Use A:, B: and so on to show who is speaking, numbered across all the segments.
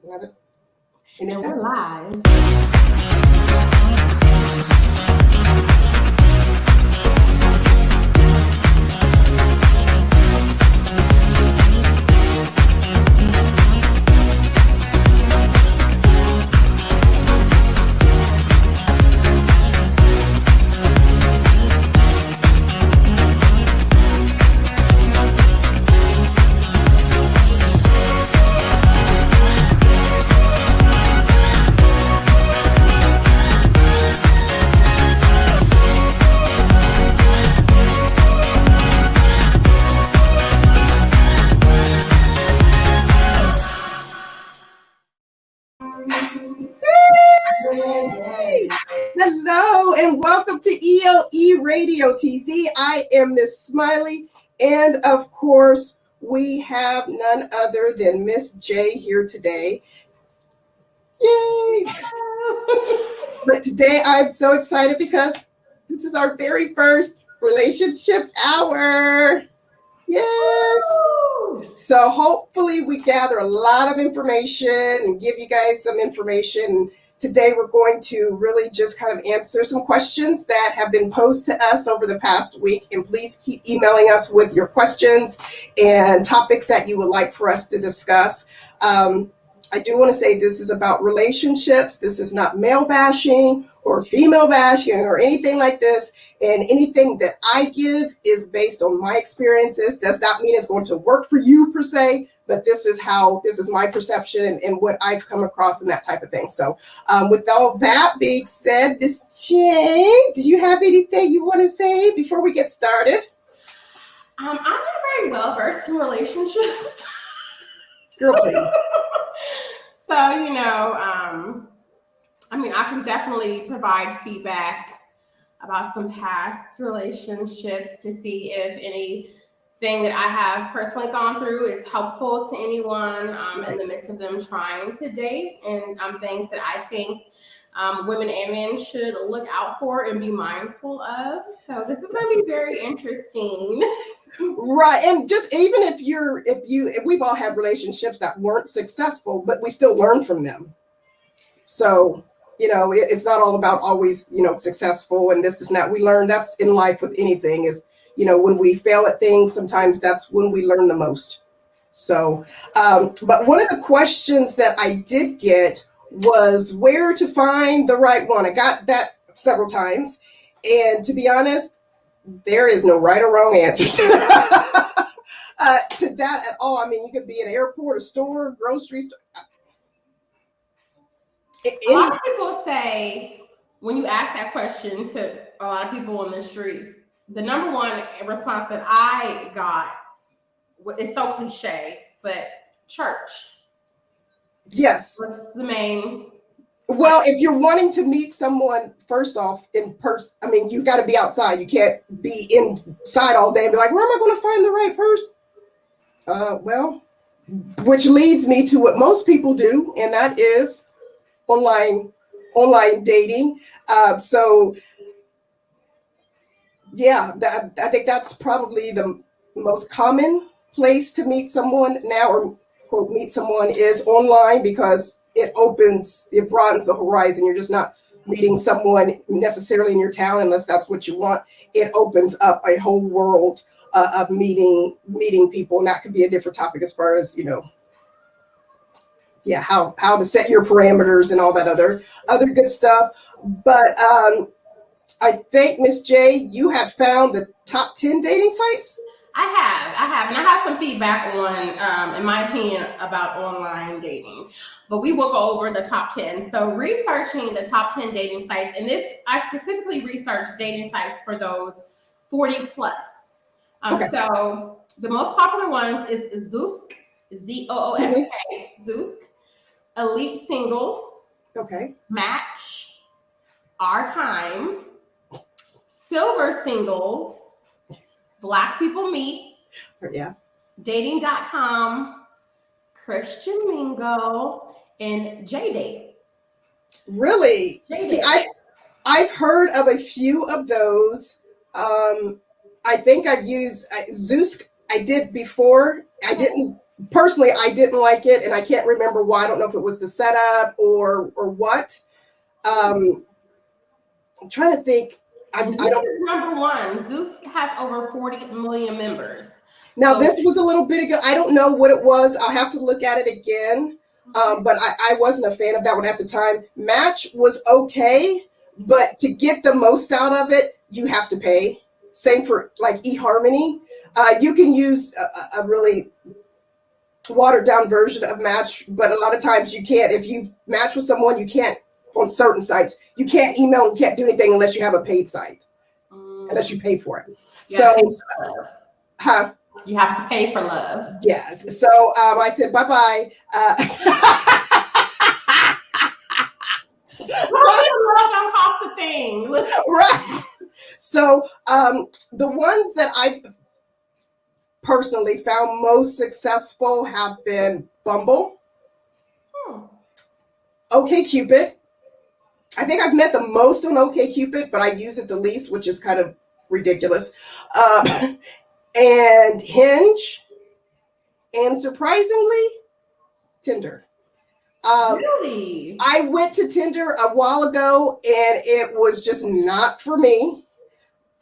A: Love it.
B: And we're live.
A: Hello and welcome to EOE Radio TV. I am Ms Smiley, and of course, we have none other than Miss Jay here today. Yay! But today I'm so excited because this is our very first relationship hour. Yes. So hopefully we gather a lot of information and give you guys some information. Today we're going to really just kind of answer some questions that have been posed to us over the past week. And please keep emailing us with your questions and topics that you would like for us to discuss. I do want to say this is about relationships. This is not male bashing or female bashing or anything like this. And anything that I give is based on my experiences. Does not mean it's going to work for you per se, but this is my perception and what I've come across and that type of thing. So with all that being said, Miss Jay, do you have anything you want to say before we get started?
B: I'm not very well versed in relationships.
A: Girl, please.
B: So, I can definitely provide feedback about some past relationships to see if anything that I have personally gone through is helpful to anyone in the midst of them trying to date, and things that I think women and men should look out for and be mindful of. So this is going to be very interesting.
A: Right. And just even if we've all had relationships that weren't successful, but we still learn from them. So, it's not all about always, successful and this is not. We learn. That's in life with anything is, when we fail at things, sometimes that's when we learn the most. So, but one of the questions that I did get was where to find the right one. I got that several times. And to be honest, there is no right or wrong answer to that at all. I mean, you could be at an airport, a store, grocery store.
B: A lot of people say when you ask that question to a lot of people on the streets, the number one response that I got is so cliche, but church.
A: Yes.
B: Was the main.
A: Well, if you're wanting to meet someone, first off, in person, you got to be outside. You can't be inside all day and be like, where am I going to find the right person? Well, which leads me to what most people do, and that is online dating. So, yeah, I think that's probably the most common place to meet someone now, or quote, meet someone is online, because it broadens the horizon. You're just not meeting someone necessarily in your town unless that's what you want. It opens up a whole world of meeting people, and that could be a different topic as far as, how to set your parameters and all that other good stuff. But I think, Miss J, you have found the top 10 dating sites?
B: I have, and I have some feedback on, in my opinion, about online dating. But we will go over the top 10. So researching the top 10 dating sites, and I specifically researched dating sites for those 40 plus.
A: Okay.
B: So the most popular ones is Zoosk, Zoosk, Zoosk, Elite Singles,
A: okay,
B: Match, Our Time, Silver Singles, Black People Meet,
A: yeah,
B: Dating.com, Christian Mingle, and J-Date.
A: Really?
B: J-Date.
A: See, I've heard of a few of those. I think I've used Zoosk. I did before. I didn't personally, I didn't like it, and I can't remember why. I don't know if it was the setup or what. I'm trying to think. I don't.
B: Number one, Zeus has over 40 million members.
A: Now, this was a little bit ago. I don't know what it was. I'll have to look at it again. But I wasn't a fan of that one at the time. Match was okay, but to get the most out of it, you have to pay. Same for like eHarmony. You can use a really watered down version of Match, but a lot of times you can't. If you match with someone, you can't, on certain sites, you can't email and can't do anything unless you have a paid site, unless you pay for it.
B: You have to pay for love.
A: Yes. So I said, bye-bye.
B: Love don't cost a thing.
A: Right. So the ones that I personally found most successful have been Bumble, OkCupid. I think I've met the most on OkCupid, but I use it the least, which is kind of ridiculous. And Hinge, and surprisingly, Tinder.
B: Really?
A: I went to Tinder a while ago, and it was just not for me.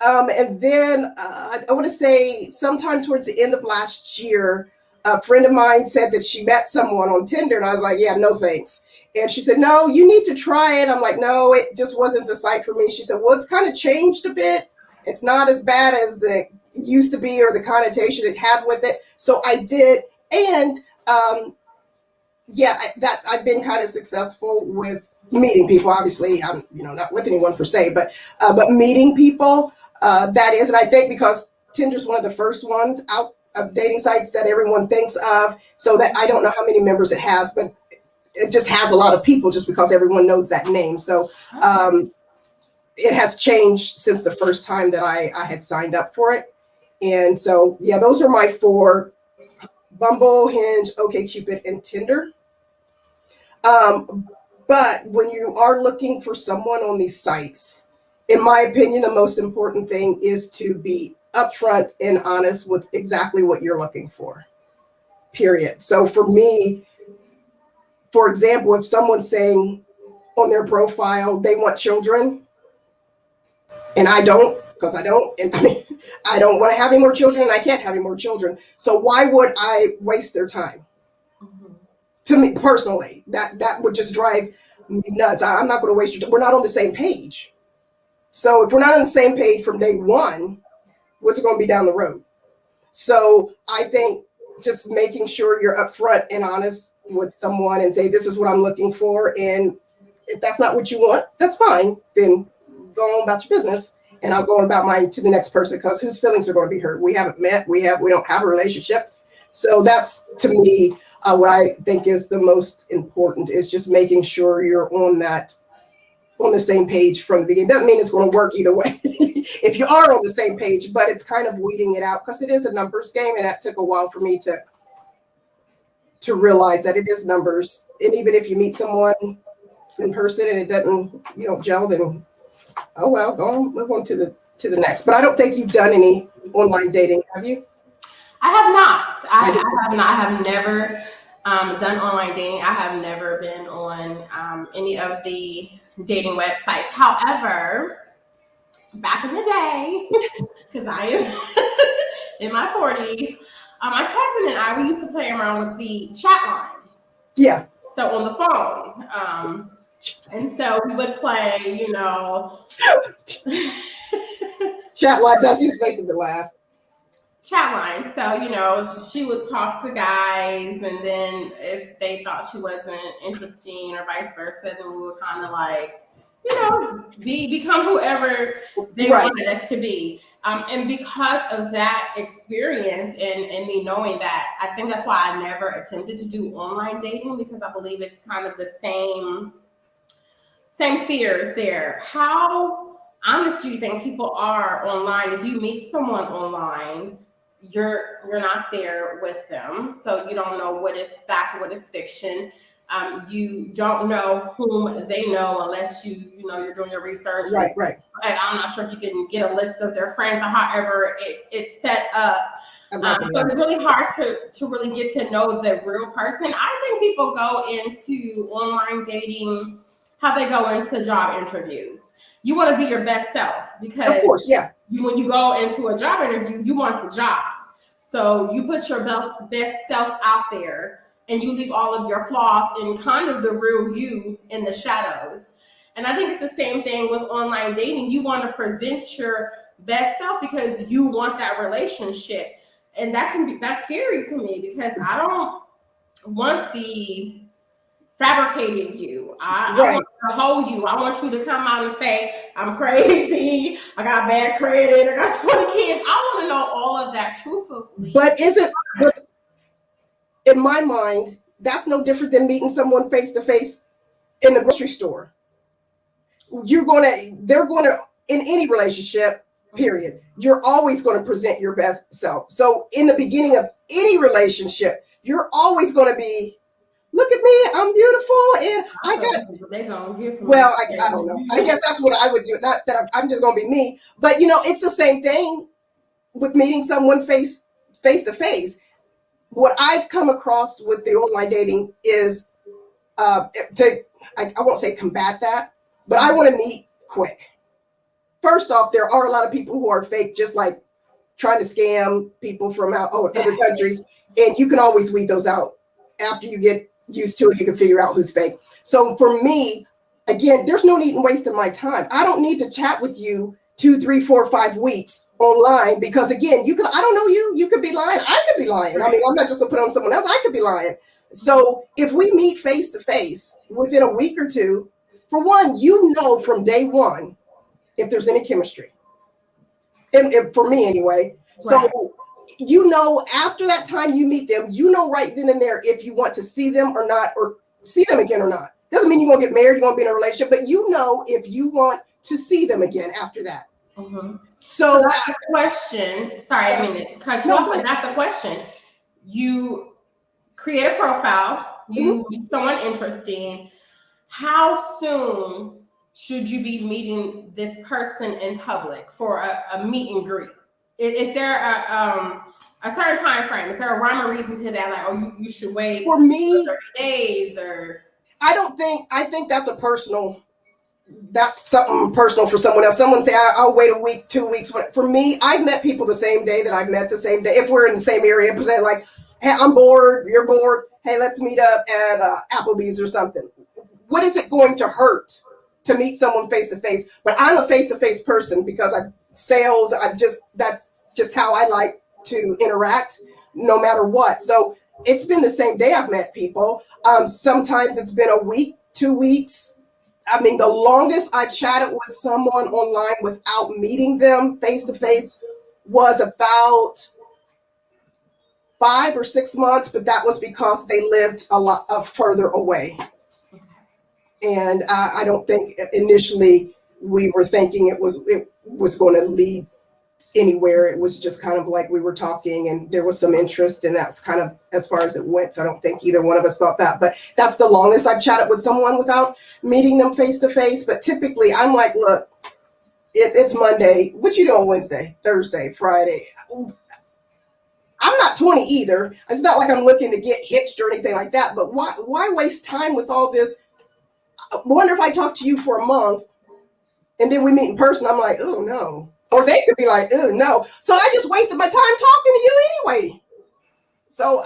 A: And then I want to say sometime towards the end of last year, a friend of mine said that she met someone on Tinder, and I was like, yeah, no thanks. And she said, no, you need to try it. I'm like, no, it just wasn't the site for me. She said, well, it's kind of changed a bit. It's not as bad as it used to be or the connotation it had with it. So I did. And I've been kind of successful with meeting people. Obviously, I'm not with anyone per se, but meeting people, that is. And I think because Tinder's one of the first ones out of dating sites that everyone thinks of, so that I don't know how many members it has, but it just has a lot of people just because everyone knows that name. So it has changed since the first time that I had signed up for it. And so, yeah, those are my 4: Bumble, Hinge, OkCupid, and Tinder. But when you are looking for someone on these sites, in my opinion, the most important thing is to be upfront and honest with exactly what you're looking for, period. So for me, for example, if someone's saying on their profile they want children, and I don't, because I don't, and I don't want to have any more children, and I can't have any more children. So why would I waste their time? To me personally, that would just drive me nuts. I'm not going to waste your time. We're not on the same page. So if we're not on the same page from day one, what's it going to be down the road? So I think just making sure you're upfront and honest with someone and say, this is what I'm looking for. And if that's not what you want, that's fine. Then go on about your business, and I'll go on about mine to the next person, because whose feelings are going to be hurt? We haven't met. We don't have a relationship. So that's, to me, what I think is the most important, is just making sure you're on the same page from the beginning. Doesn't mean it's going to work either way if you are on the same page, but it's kind of weeding it out, because it is a numbers game, and that took a while for me to realize that it is numbers. And even if you meet someone in person and it doesn't, gel, then oh well, go on, move on to the next. But I don't think you've done any online dating, have you?
B: I have not. I have not. I have never done online dating. I have never been on any of the dating websites. However, back in the day, because I am in my 40s, my cousin and I, we used to play around with the chat lines.
A: Yeah.
B: So on the phone. And so we would play,
A: Chat line, that's just making me laugh.
B: Chat line. So, she would talk to guys, and then if they thought she wasn't interesting or vice versa, then we would kind of become whoever they wanted us to be. And because of that experience and me knowing that, I think that's why I never attempted to do online dating, because I believe it's kind of the same fears there. How honest do you think people are online? If you meet someone online, you're not there with them, so you don't know what is fact, what is fiction. You don't know whom they know unless you're doing your research. Right. And I'm not sure if you can get a list of their friends or however it's set up. So it's really hard to really get to know the real person. I think people go into online dating how they go into job interviews. You want to be your best self because
A: of course, yeah.
B: when you go into a job interview, you want the job. So you put your best self out there and you leave all of your flaws and kind of the real you in the shadows. And I think it's the same thing with online dating. You want to present your best self because you want that relationship. And that's scary to me because I don't want the fabricated you. I want the whole you. I want you to come out and say, I'm crazy, I got bad credit, I got 20 kids. I want to know all of that truthfully.
A: But in my mind, that's no different than meeting someone face to face in the grocery store. They're going to, in any relationship, period, you're always going to present your best self. So in the beginning of any relationship, you're always going to be, look at me, I'm beautiful, and I don't know. I guess that's what I would do. Not that I'm just going to be me, but it's the same thing with meeting someone face to face. What I've come across with the online dating is I won't say combat that, but I want to meet quick. First off, there are a lot of people who are fake, just like trying to scam people from other countries, and you can always weed those out. After you get used to it, you can figure out who's fake. So for me, again, there's no need in wasting my time. I don't need to chat with you 2, 3, 4, 5 weeks online because again, I don't know you. You could be lying. I could be lying. I mean, I'm not just gonna put it on someone else. I could be lying. So if we meet face to face within a week or two, for one, from day one if there's any chemistry. And for me anyway. Right. So after that time you meet them, right then and there if you want to see them or not, or see them again or not. Doesn't mean you're gonna get married, you're gonna be in a relationship, but if you want to see them again after that.
B: Mm-hmm. So that's a question. Sorry, I mean to cut you off, but that's a question. You create a profile, you meet someone interesting. How soon should you be meeting this person in public for a meet and greet? Is there a certain time frame? Is there a rhyme or reason to that? Like, you should wait
A: for me
B: 30 days or?
A: I think that's something personal for someone else. Someone say, I'll wait a week, 2 weeks. For me, I've met people the same day that I've met the same day. If we're in the same area, present like, hey, I'm bored, you're bored. Hey, let's meet up at Applebee's or something. What is it going to hurt to meet someone face to face? But I'm a face to face person because that's just how I like to interact no matter what. So it's been the same day I've met people. Sometimes it's been a week, 2 weeks. I mean, the longest I chatted with someone online without meeting them face to face was about 5 or 6 months, but that was because they lived a lot further away. And I don't think initially we were thinking it was going to lead anywhere. It was just kind of like we were talking and there was some interest, and that's kind of as far as it went. So I don't think either one of us thought that, but that's the longest I've chatted with someone without meeting them face to face. But typically I'm like, look, it's Monday. What you doing Wednesday, Thursday, Friday? I'm not 20 either. It's not like I'm looking to get hitched or anything like that, but why waste time with all this? I wonder if I talk to you for a month and then we meet in person, I'm like, oh no. Or they could be like, oh no. So I just wasted my time talking to you anyway. So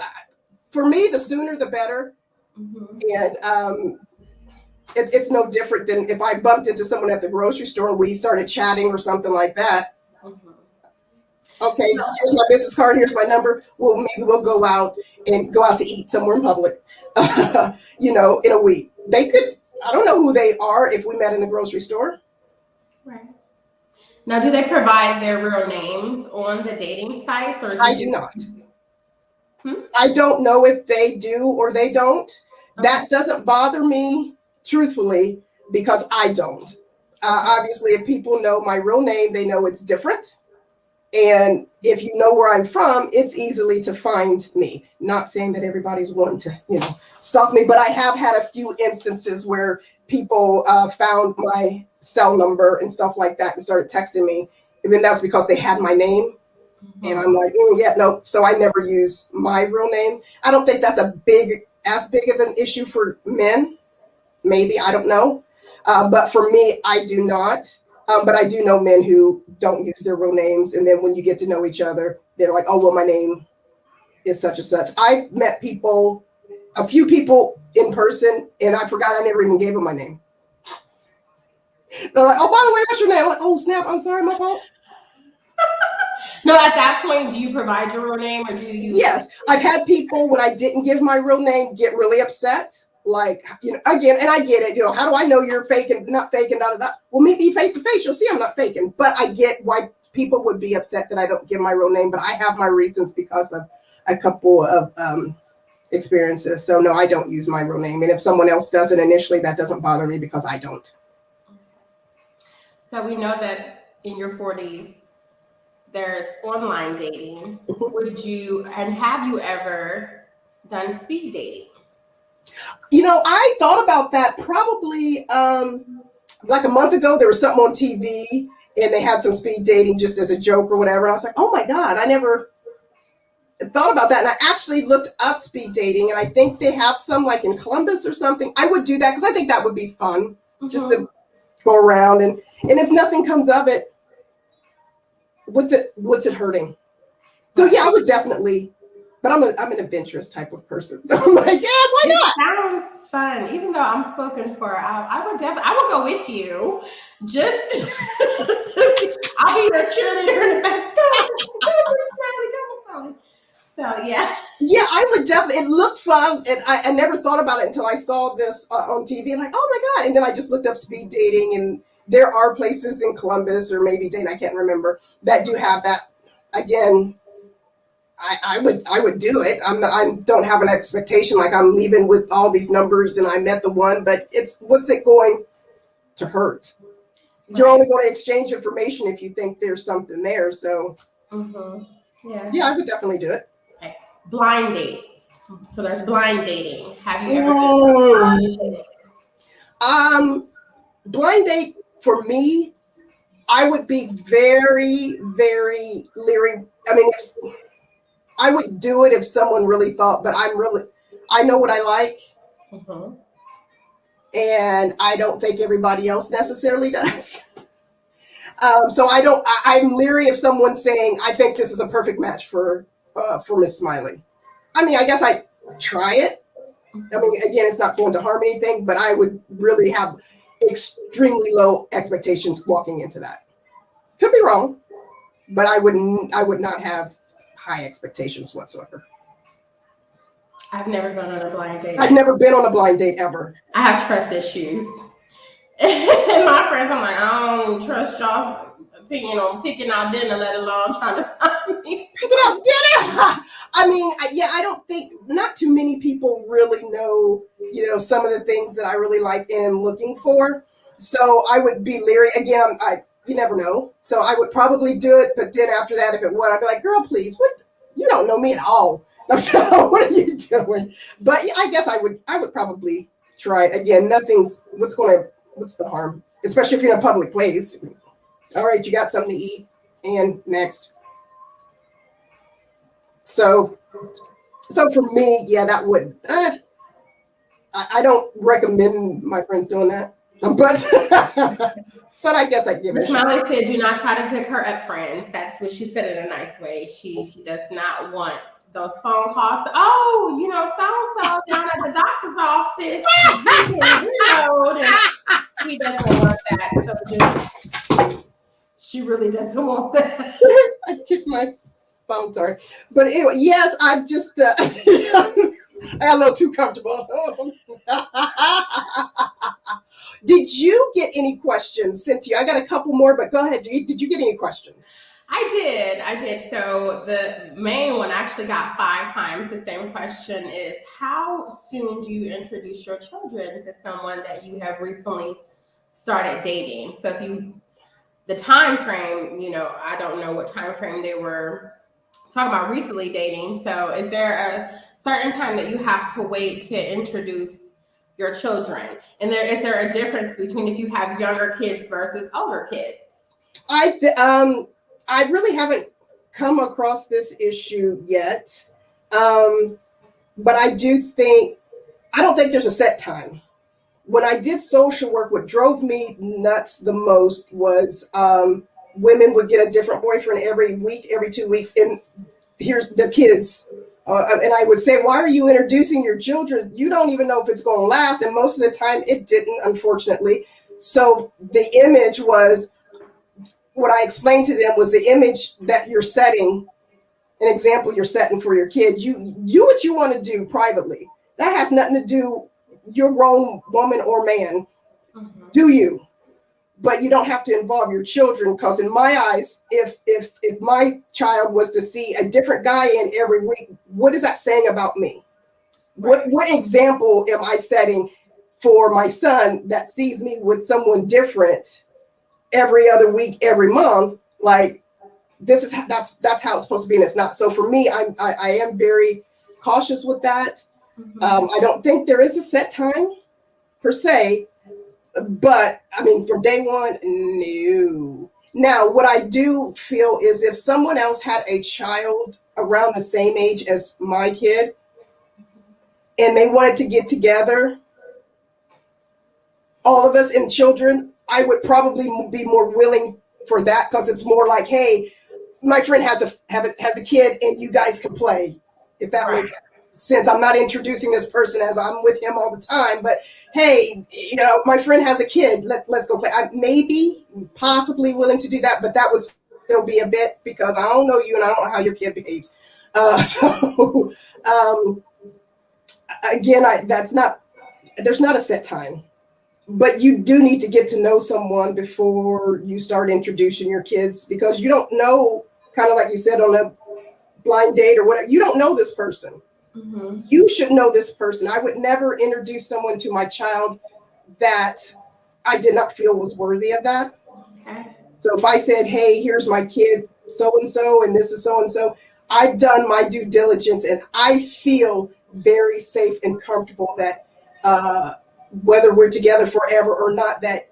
A: for me, the sooner the better. And it's no different than if I bumped into someone at the grocery store and we started chatting or something like that. Okay, here's my business card, here's my number. Maybe we'll go out to eat somewhere in public, in a week. They could, I don't know who they are if we met in the grocery store.
B: Right. Now, do they provide their real names on the dating sites? Or
A: I do not. I don't know if they do or they don't. Okay. That doesn't bother me, truthfully, because I don't. Obviously, if people know my real name, they know it's different. And if you know where I'm from, it's easily to find me. Not saying that everybody's wanting to, stalk me, but I have had a few instances where people found my cell number and stuff like that and started texting me. Even that's because they had my name And I'm like, yeah, no. So I never use my real name. I don't think that's as big of an issue for men. Maybe, I don't know. But for me, I do not. But I do know men who don't use their real names. And then when you get to know each other, they're like, oh, well, my name is such and such. I've met a few people in person, and I forgot I never even gave them my name. They're like, oh, by the way, what's your name? I'm like, oh, snap, I'm sorry, my fault.
B: No, at that point, do you provide your real name or do you use?
A: Yes, I've had people when I didn't give my real name get really upset. Like, again, and I get it. How do I know you're faking, not faking, da da da? Well, maybe face to face, you'll see I'm not faking. But I get why people would be upset that I don't give my real name. But I have my reasons because of a couple of experiences. So no, I don't use my real name. And if someone else does it initially, that doesn't bother me because I don't.
B: So we know that in your 40s, there's online dating. Have you ever done speed dating?
A: I thought about that probably like a month ago. There was something on TV and they had some speed dating just as a joke or whatever. I was like, oh my God, I never thought about that. And I actually looked up speed dating, and I think they have some like in Columbus or something. I would do that because I think that would be fun just to go around. And if nothing comes of it, what's it hurting? So yeah, I would definitely, but I'm an adventurous type of person. So I'm like, yeah, why not?
B: It sounds fun. Even though I'm spoken for, I would go with you. Just I'll be your cheerleader in the back. Go, so yeah.
A: Yeah, I would definitely. It looked fun, and I never thought about it until I saw this on TV. I'm like, oh my God! And then I just looked up speed dating, and there are places in Columbus or maybe Dayton, I can't remember, that do have that. Again, I would do it. I don't have an expectation like I'm leaving with all these numbers and I met the one, but what's it going to hurt? Right. You're only going to exchange information if you think there's something there. So yeah, I would definitely do it.
B: Okay. Blind dates. So there's blind dating. Have you ever done
A: blind date for me? I would be very, very leery. I mean, I would do it if someone really thought, but I know what I like. And I don't think everybody else necessarily does. So I'm leery of someone saying, I think this is a perfect match for Ms. Smiley. I mean, I guess I try it. I mean, again, it's not going to harm anything, but I would really have extremely low expectations walking into that. Could be wrong, but I would not have high expectations whatsoever.
B: I've never gone on a blind date.
A: I've never been on a blind date ever.
B: I have trust issues. And my friends, I'm like, I don't trust y'all's opinion on picking out dinner, let alone trying to find me.
A: Picking out dinner? I mean, I don't think, not too many people really know, some of the things that I really like and am looking for. So I would be leery. Again, you never know. So I would probably do it. But then after that, if it would, I'd be like, girl, please, what? You don't know me at all. What are you doing? But I guess I would probably try it. Again, what's the harm? Especially if you're in a public place. All right, you got something to eat. And next. So for me, yeah, that would, I don't recommend my friends doing that. But I guess I give it a shot.
B: Smiley said, do not try to hook her up, friends. That's what she said in a nice way. She does not want those phone calls. Oh, so-and-so down at the doctor's office. He doesn't want that. She really doesn't want that.
A: I kicked my phone, sorry. But anyway, yes, I'm just, I got a little too comfortable. Did you get any questions, Cynthia? I got a couple more, but go ahead. Did you get any questions?
B: I did. So the main one actually got 5 times the same question is, how soon do you introduce your children to someone that you have recently started dating? So the time frame, I don't know what time frame they were talking about recently dating. So is there a certain time that you have to wait to introduce your children? And is there a difference between if you have younger kids versus older kids?
A: I really haven't come across this issue yet. But I don't think there's a set time. When I did social work, what drove me nuts the most was women would get a different boyfriend every week, every 2 weeks, and here's the kids. And I would say, why are you introducing your children? You don't even know if it's going to last. And most of the time it didn't, unfortunately. So the image was, what I explained to them was the image that you're setting, an example you're setting for your kid. You what you want to do privately. That has nothing to do, you're a grown woman or man. Mm-hmm. Do you? But you don't have to involve your children, because in my eyes, if my child was to see a different guy in every week, what is that saying about me? Right. What example am I setting for my son that sees me with someone different every other week, every month? Like, that's how it's supposed to be, and it's not. So for me, I am very cautious with that. Mm-hmm. I don't think there is a set time per se. But I mean, from day one, no. Now, what I do feel is if someone else had a child around the same age as my kid and they wanted to get together, all of us and children, I would probably be more willing for that, because it's more like, hey, my friend has a kid and you guys can play, if that makes sense. I'm not introducing this person as I'm with him all the time, but hey, my friend has a kid. Let's go play. I may be possibly willing to do that, but that would still be a bit, because I don't know you and I don't know how your kid behaves. Again, there's not a set time, but you do need to get to know someone before you start introducing your kids, because you don't know, kind of like you said, on a blind date or whatever, you don't know this person. Mm-hmm. You should know this person. I would never introduce someone to my child that I did not feel was worthy of that. Okay. So if I said, hey, here's my kid, so-and-so, and this is so-and-so, I've done my due diligence, and I feel very safe and comfortable that whether we're together forever or not, that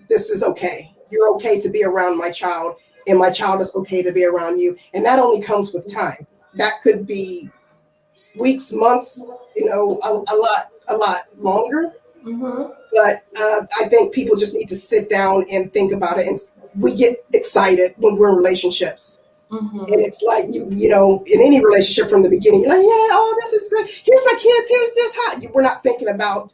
A: this is okay. You're okay to be around my child, and my child is okay to be around you. And that only comes with time. That could be weeks, months, a lot longer. Mm-hmm. But I think people just need to sit down and think about it. And we get excited when we're in relationships. Mm-hmm. And it's like, in any relationship from the beginning, you're like, yeah, oh, this is great. Here's my kids. Here's this. We're not thinking about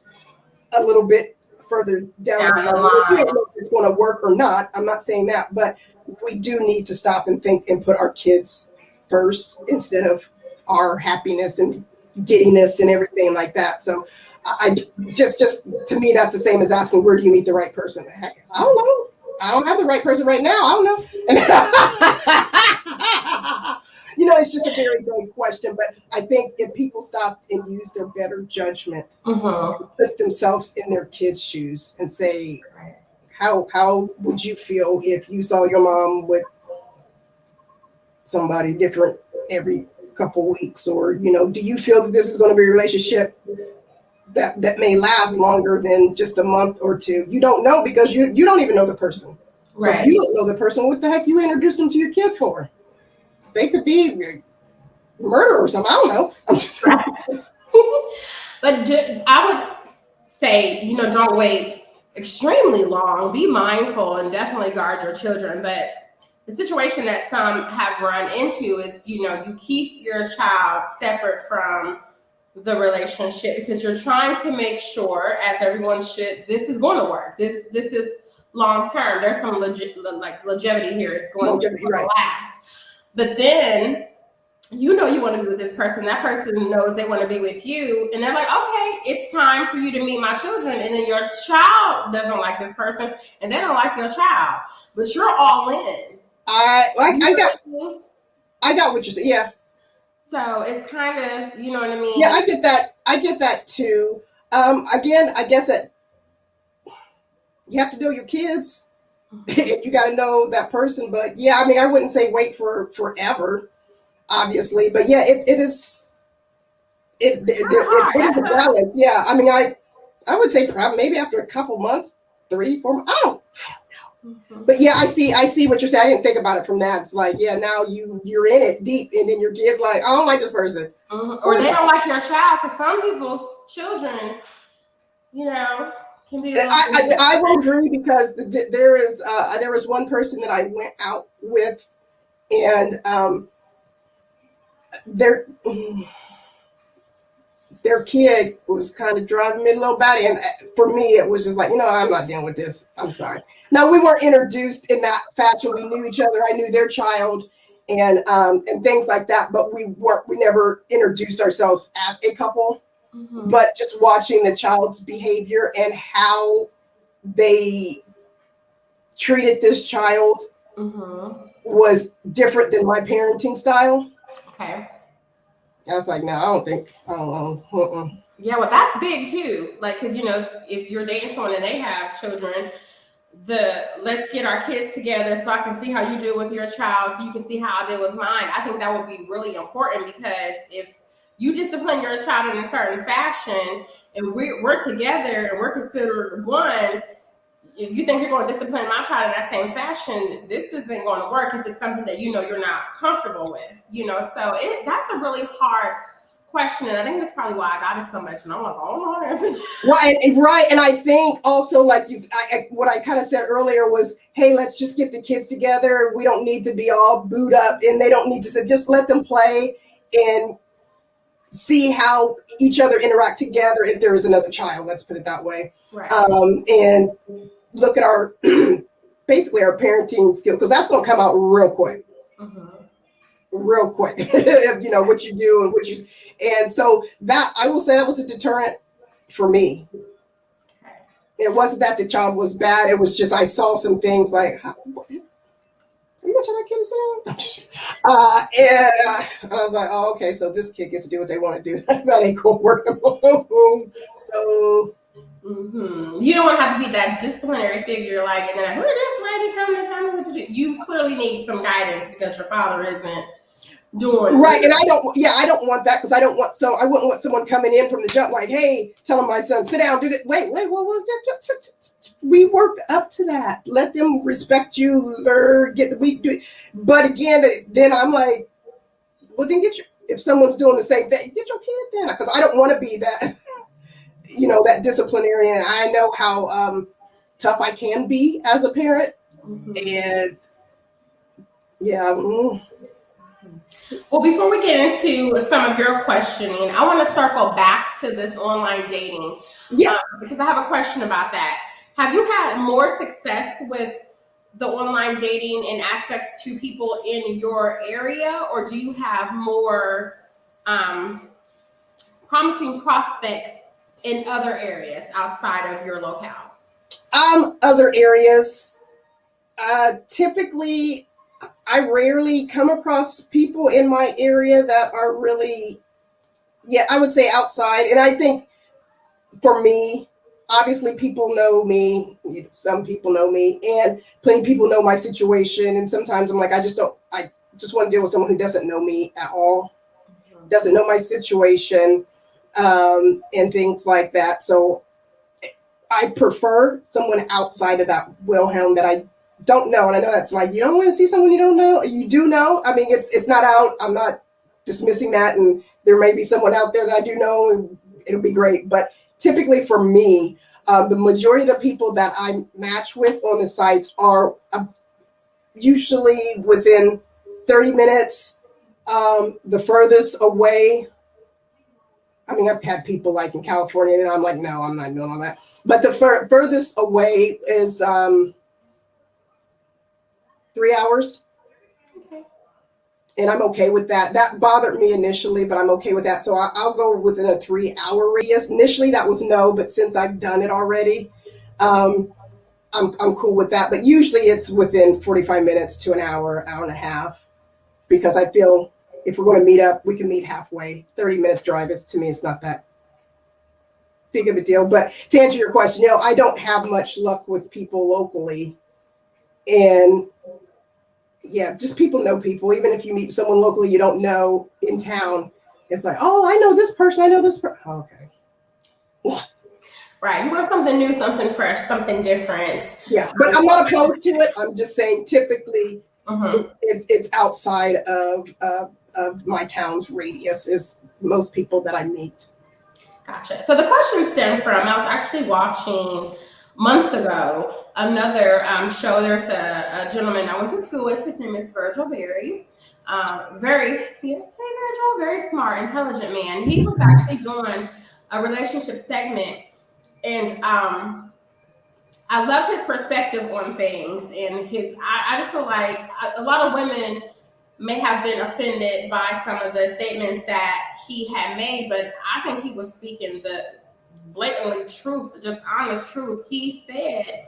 A: a little bit further down the line. We don't know if it's going to work or not. I'm not saying that, but we do need to stop and think and put our kids first instead of our happiness and giddiness and everything like that. So I just to me, that's the same as asking, where do you meet the right person? Heck, I don't know. I don't have the right person right now. I don't know. It's just a very great question. But I think if people stopped and use their better judgment, put themselves in their kids' shoes and say, how would you feel if you saw your mom with somebody different every couple weeks? Or, do you feel that this is going to be a relationship that may last longer than just a month or two? You don't know, because you don't even know the person. So if you don't know the person, what the heck you introduced them to your kid for? They could be murder or something. I don't know. I'm just
B: But I would say, don't wait extremely long. Be mindful and definitely guard your children. But the situation that some have run into is, you keep your child separate from the relationship because you're trying to make sure, as everyone should, this is going to work. This is long term. There's some longevity here. It's going to last. But then, you want to be with this person. That person knows they want to be with you. And they're like, okay, it's time for you to meet my children. And then your child doesn't like this person and they don't like your child. But you're all in.
A: I got what you're saying. Yeah.
B: So it's kind of, you know what I mean?
A: Yeah, I get that too. Again, I guess that you have to know your kids. You got to know that person. But yeah, I mean, I wouldn't say wait for forever, obviously. But yeah, it is a balance. Yeah, I mean, I would say probably maybe after a couple months, 3-4 months. I don't know. But yeah, I see what you're saying. I didn't think about it from that. It's like, yeah, now you're in it deep, and then your kid's like, I don't like this person,
B: or they don't like your child, because some people's children, can be.
A: I will agree, because there was one person that I went out with, and their kid was kind of driving me a little batty, and for me, it was just like, I'm not dealing with this. I'm sorry. Now, we weren't introduced in that fashion. We knew each other. I knew their child, and things like that. But we never introduced ourselves as a couple. But just watching the child's behavior and how they treated this child was different than my parenting style.
B: Okay.
A: I was like, no, I don't know.
B: Yeah, well, that's big too. Like, because, if you're dating someone and they have children, let's get our kids together so I can see how you deal with your child, so you can see how I deal with mine. I think that would be really important, because if you discipline your child in a certain fashion and we're together and we're considered one, if you think you're going to discipline my child in that same fashion, this isn't going to work if it's something that you're not comfortable with. So that's a really hard question, and I think that's probably why I got it so much. And I'm like, oh no.
A: Right, and I think also, like what I kind of said earlier was, hey, let's just get the kids together. We don't need to be all booed up, and they don't need to just let them play and see how each other interact together if there is another child. Let's put it that way.
B: Right.
A: And look at our basically our parenting skill, because that's going to come out real quick. Real quick. What you do and so that, I will say, that was a deterrent for me. It wasn't that the child was bad. It was just I saw some things like, are you gonna tell that kid to sit down? And I was like, oh, okay, so this kid gets to do what they want to do. That ain't gonna work. So
B: you don't want to have to be that disciplinary figure, like, and then, who is this lady coming to tell me what to do? You clearly need some guidance, because your father isn't doing
A: right. And I don't want that, because I wouldn't want someone coming in from the jump like, hey, telling my son, sit down, do that. Wait, we work up to that. Let them respect you, learn, but again, then I'm like, well, then if someone's doing the same thing, get your kid then, because I don't want to be that that disciplinarian. I know how tough I can be as a parent. And yeah.
B: Well, before we get into some of your questioning, I want to circle back to this online dating.
A: Yeah.
B: Because I have a question about that. Have you had more success with the online dating in aspects to people in your area, or do you have more promising prospects in other areas outside of your locale?
A: Other areas. Typically, I rarely come across people in my area that are really, I would say outside. And I think for me, obviously people know me. Some people know me, and plenty of people know my situation. And sometimes I'm like, I just want to deal with someone who doesn't know me at all, doesn't know my situation, and things like that. So I prefer someone outside of that Wilhelm that I don't know. And I know that's like, you don't want to see someone you don't know. You do know. I mean, it's not out. I'm not dismissing that. And there may be someone out there that I do know, and it'll be great. But typically for me, the majority of the people that I match with on the sites are usually within 30 minutes. The furthest away, I mean, I've had people like in California, and I'm like, no, I'm not doing all that. But the furthest away is 3 hours.
B: Okay.
A: And I'm okay with that. That bothered me initially, but I'm okay with that. So I'll go within a 3 hour radius. Initially, that was no, but since I've done it already, I'm cool with that. But usually it's within 45 minutes to an hour, hour and a half, because I feel if we're going to meet up, we can meet halfway. 30 minutes drive to me, it's not that big of a deal. But to answer your question, I don't have much luck with people locally. And yeah, just people know people. Even if you meet someone locally you don't know in town, it's like, oh, I know this person. I know this person. Okay.
B: Right. You want something new, something fresh, something different.
A: Yeah, but I'm not opposed to it. I'm just saying typically it's outside of my town's radius is most people that I meet.
B: Gotcha. So the question stemmed from, I was actually watching months ago another show. There's a gentleman I went to school with. His name is Virgil Berry. Very smart, intelligent man. He was actually doing a relationship segment, and I love his perspective on things. And I just feel like a lot of women may have been offended by some of the statements that he had made, but I think he was speaking the blatantly truth, just honest truth. He said,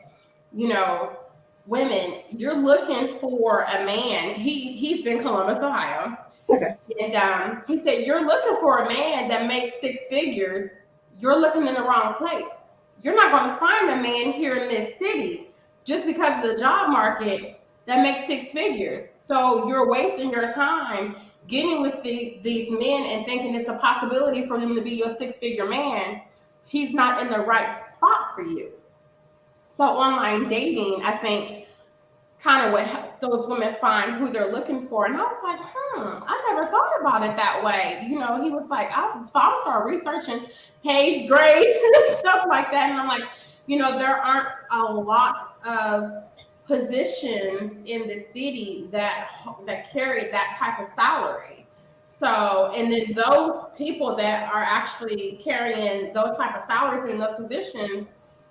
B: women, you're looking for a man. He's in Columbus, Ohio.
A: Okay.
B: And he said, you're looking for a man that makes 6 figures. You're looking in the wrong place. You're not going to find a man here in this city just because of the job market that makes 6 figures. So you're wasting your time getting with these men and thinking it's a possibility for him to be your 6-figure man. He's not in the right spot for you. So online dating, I think, kind of what helped those women find who they're looking for. And I was like, I never thought about it that way. He was like, I started researching pay grades and stuff like that. And I'm like, there aren't a lot of positions in the city that carry that type of salary. So, and then those people that are actually carrying those type of salaries in those positions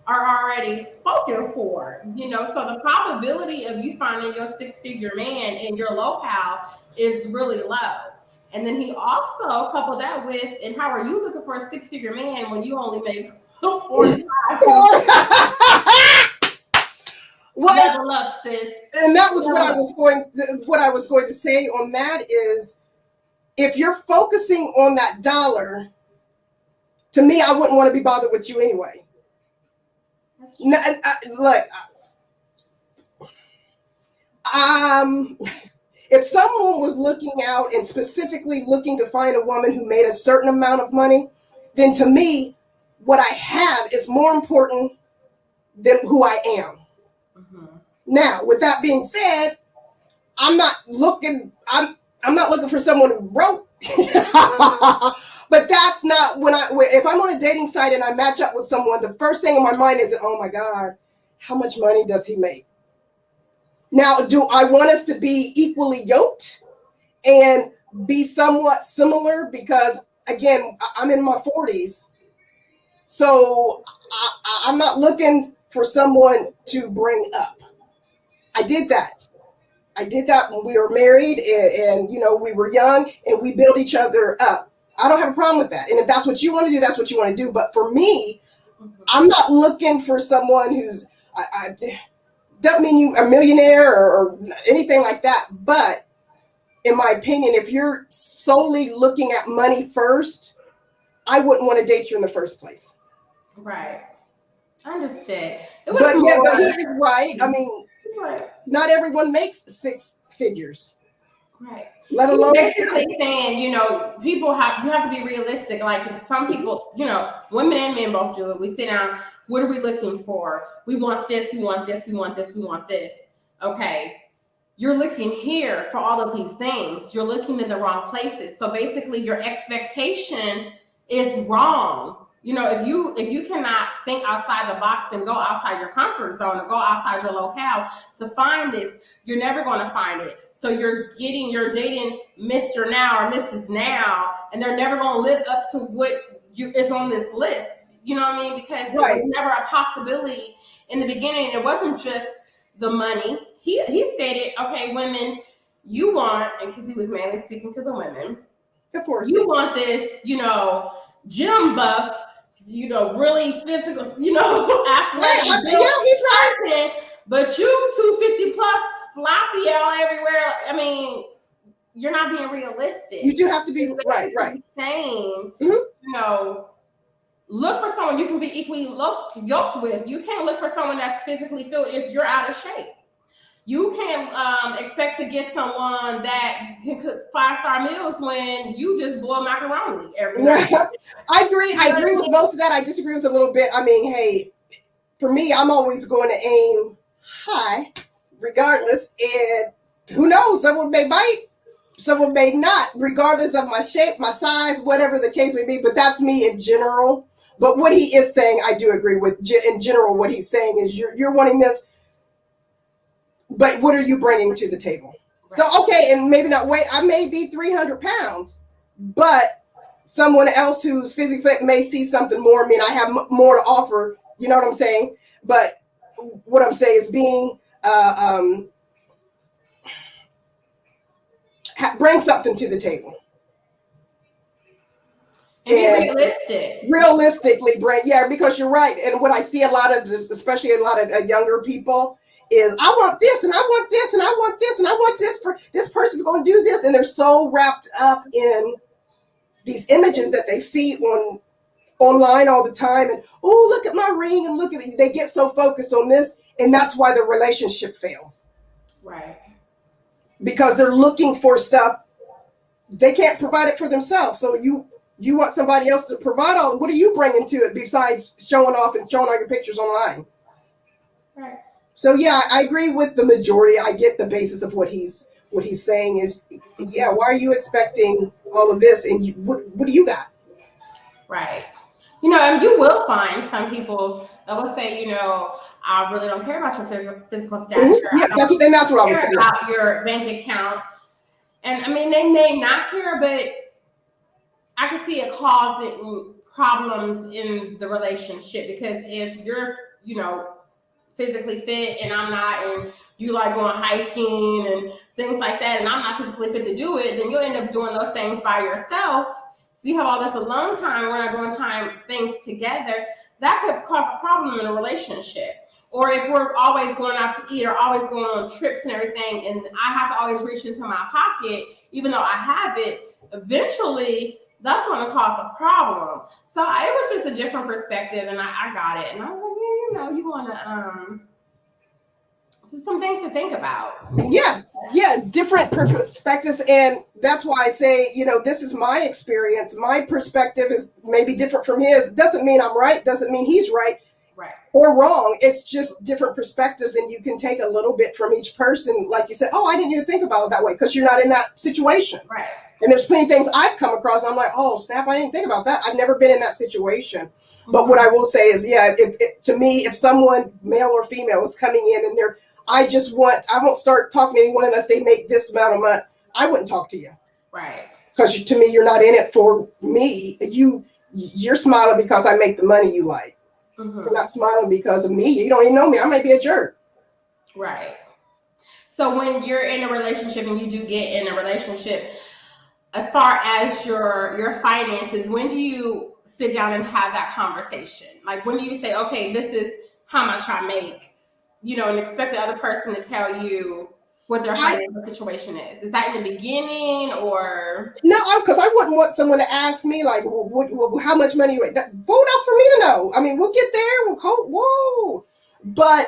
B: are already spoken for, so the probability of you finding your 6-figure man in your locale is really low. And then he also coupled that with, and how are you looking for a 6-figure man when you only make 45? Level up, sis.
A: And that was what I was going to say on that is, if you're focusing on that dollar, to me, I wouldn't want to be bothered with you anyway. No, if someone was looking out and specifically looking to find a woman who made a certain amount of money, then to me, what I have is more important than who I am. Now, with that being said, I'm not looking for someone who broke. But that's not if I'm on a dating site and I match up with someone, the first thing in my mind is, oh my God, how much money does he make? Now, do I want us to be equally yoked and be somewhat similar? Because again, I'm in my 40s. So I'm not looking for someone to bring up. I did that when we were married and we were young and we built each other up. I don't have a problem with that. And if that's what you want to do, that's what you want to do. But for me, I'm not looking for someone who's, I don't mean you a millionaire or anything like that. But in my opinion, if you're solely looking at money first, I wouldn't want to date you in the first place.
B: Right. I understood.
A: But he's right. I mean,
B: he's right.
A: Not everyone makes 6 figures.
B: Right.
A: Let alone
B: basically saying, you have to be realistic. Like some people, women and men both do it. We sit down, what are we looking for? We want this, we want this, we want this, we want this. Okay. You're looking here for all of these things. You're looking in the wrong places. So basically your expectation is wrong. If you cannot think outside the box and go outside your comfort zone or go outside your locale to find this, you're never going to find it. So you're dating Mr. Now or Mrs. Now, and they're never going to live up to what is on this list. You know what I mean? Because It was never a possibility in the beginning. It wasn't just the money. He stated, okay, women, you want, because he was mainly speaking to the women.
A: Of course.
B: You want this, gym buff, really physical, athletic.
A: He's right.
B: But you 250 plus floppy all everywhere. I mean, you're not being realistic.
A: You do have to be right.
B: Saying, look for someone you can be equally yoked with. You can't look for someone that's physically fit if you're out of shape. You can't expect to get someone that can cook 5-star meals when you just boil macaroni every night.
A: I agree with most of that. I disagree with a little bit. I mean, hey, for me, I'm always going to aim high, regardless. And who knows? Someone may bite, someone may not, regardless of my shape, my size, whatever the case may be. But that's me in general. But what he is saying, I do agree with. In general, what he's saying is you're wanting this, but what are you bringing to the table? Right. So, okay, and maybe not weight. I may be 300 pounds, but someone else who's physically fit may see something more. I mean, I have more to offer. You know what I'm saying? But what I'm saying is being bring something to the table.
B: And be realistic.
A: Realistically, bring, yeah, because you're right. And what I see a lot of this, especially a lot of younger people, is I want this and I want this and I want this and I want this for this person's going to do this, and they're so wrapped up in these images that they see online all the time, and oh, look at my ring and look at it. They get so focused on this, and that's why the relationship fails.
B: Right.
A: Because they're looking for stuff they can't provide it for themselves. So you want somebody else to provide all. What are you bringing to it besides showing off and showing all your pictures online?
B: Right.
A: So yeah, I agree with the majority. I get the basis of what he's saying is, yeah, why are you expecting all of this? And what do you got?
B: Right. You know, and you will find some people that will say, you know, I really don't care about your physical stature.
A: Mm-hmm. Yeah, that's what I was saying.
B: About your bank account. And I mean, they may not care, but I can see it causing problems in the relationship, because if you're, you know, physically fit and I'm not, and you like going hiking and things like that, and I'm not physically fit to do it, then you'll end up doing those things by yourself. So you have all this alone time, we're not doing things together. That could cause a problem in a relationship. Or if we're always going out to eat or always going on trips and everything, and I have to always reach into my pocket, even though I have it, eventually that's going to cause a problem. So it was just a different perspective, and I got it. And I was like, yeah, you know, you want to, just some things to think about.
A: Yeah, different perspectives. And that's why I say, you know, this is my experience. My perspective is maybe different from his. Doesn't mean I'm right. Doesn't mean he's right.
B: Right.
A: Or wrong. It's just different perspectives, and you can take a little bit from each person. Like you said, oh, I didn't even think about it that way, because you're not in that situation.
B: Right.
A: And there's plenty of things I've come across. I'm like, oh, snap, I didn't think about that. I've never been in that situation. Mm-hmm. But what I will say is, yeah, to me, if someone, male or female, is coming in and I won't start talking to anyone unless they make this amount of money. I wouldn't talk to you.
B: Right.
A: Because to me, you're not in it for me. You're smiling because I make the money you like. Mm-hmm. You're not smiling because of me. You don't even know me. I might be a jerk.
B: Right. So when you're in a relationship and you do get in a relationship, as far as your finances, when do you sit down and have that conversation? Like, when do you say, okay, this is how much I make, you know, and expect the other person to tell you what their financial situation is? Is that in the beginning, or? No,
A: because I wouldn't want someone to ask me, like, how much money you make. That's for me to know. I mean, we'll get there. Whoa. But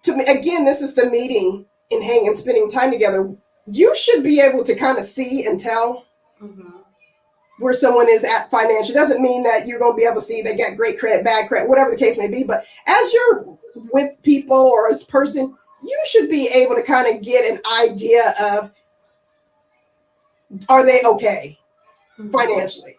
A: to me, again, this is the meeting and hanging, spending time together. You should be able to kind of see and tell where someone is at financially. Doesn't mean that you're going to be able to see they got great credit, bad credit, whatever the case may be. But as you're with people or as a person, you should be able to kind of get an idea of, are they okay financially?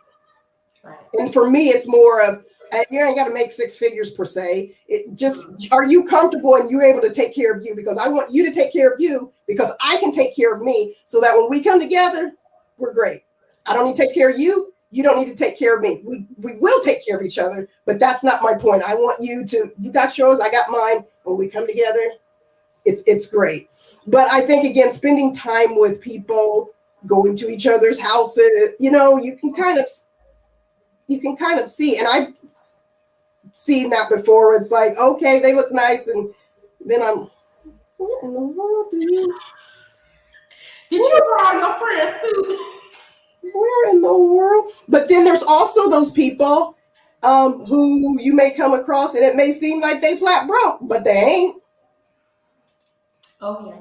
A: Right. And for me, it's more of, you ain't got to make six figures per se. It just, are you comfortable and you able to take care of you? Because I want you to take care of you, because I can take care of me, so that when we come together, we're great. I don't need to take care of you. You don't need to take care of me. We will take care of each other, but that's not my point. I want you got yours, I got mine. When we come together, it's great. But I think, again, spending time with people, going to each other's houses, you know, you can kind of see, and I've seen that before. It's like, okay, they look nice, and then I'm, what in the world did you
B: borrow your friend's suit?
A: Where in the world? But then there's also those people who you may come across, and it may seem like they flat broke, but they ain't.
B: Oh yeah.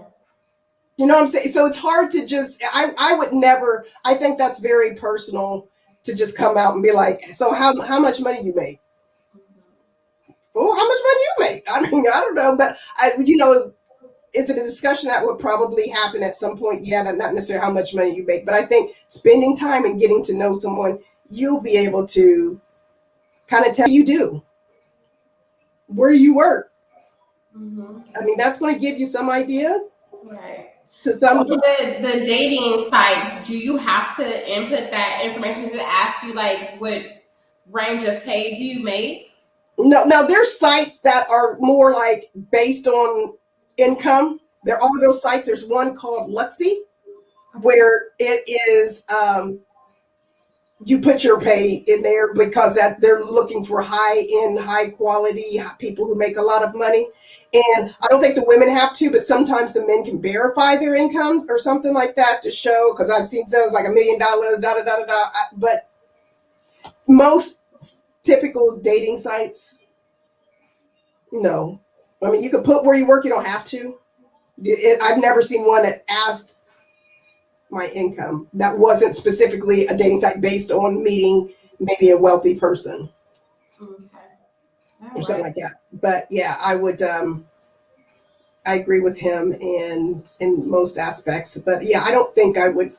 A: You know what I'm saying? So it's hard to just, I would never, I think that's very personal to just come out and be like, so how much money you make? Oh, how much money you make? I mean, I don't know, but is it a discussion that would probably happen at some point? Yeah, not necessarily how much money you make, but I think spending time and getting to know someone, you'll be able to kind of tell you do. Where do you work?
B: Mm-hmm.
A: I mean, that's going to give you some idea.
B: Right.
A: To some
B: the dating sites, do you have to input that information to ask you like what range of pay do you make?
A: No, now there's sites that are more like based on income. There are those sites. There's one called Luxy, where it is you put your pay in there because that they're looking for high quality people who make a lot of money. And I don't think the women have to, but sometimes the men can verify their incomes or something like that to show. Because I've seen those like $1 million, da da da da da. But most typical dating sites, no. I mean, you can put where you work. You don't have to. I've never seen one that asked my income that wasn't specifically a dating site based on meeting maybe a wealthy person.
B: Okay.
A: Or something like that. But yeah, I would I agree with him in most aspects. But yeah, I don't think I would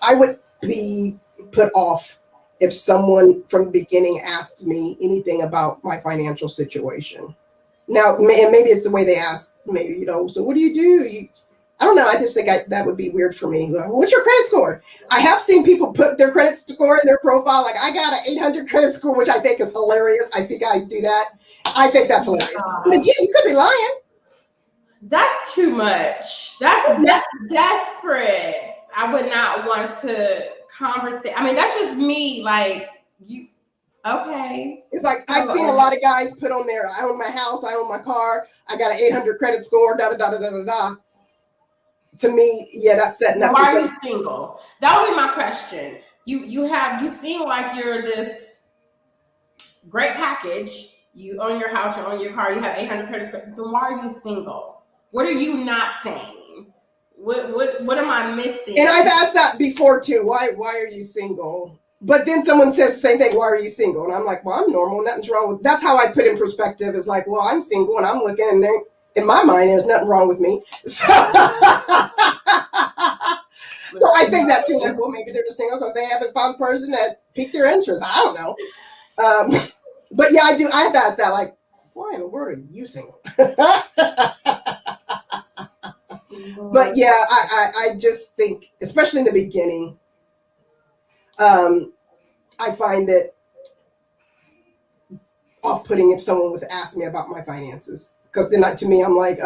A: be put off if someone from the beginning asked me anything about my financial situation. Now, and maybe it's the way they ask, maybe, so what do you do? I don't know. I just think that would be weird for me. What's your credit score? I have seen people put their credit score in their profile. Like, I got an 800 credit score, which I think is hilarious. I see guys do that. I think that's hilarious. But yeah, you could be lying.
B: That's too much. That's desperate. I would not want to conversate. I mean, that's just me. Like, you, okay.
A: It's like, I've seen a lot of guys put on there, I own my house, I own my car, I got an 800 credit score, da da da da da da da. To me, yeah, that's setting up.
B: Why are you single? That would be my question. You seem like you're this great package. You own your house, you own your car, you have 800 credit score. Then why are you single? What are you not saying? What am I missing?
A: And I've asked that before too. Why are you single? But then someone says the same thing. Why are you single? And I'm like, well, I'm normal. Nothing's wrong with. That's how I put in perspective. Is like, well, I'm single and I'm looking, and there, in my mind, there's nothing wrong with me. So, so I think that too. Like, well, maybe they're just single because they haven't found a person that piqued their interest. I don't know. But yeah, I do. I have asked that. Like, why in the world are you single? But yeah, I just think, especially in the beginning, I find it off-putting if someone was asking me about my finances. Because then to me, I'm like,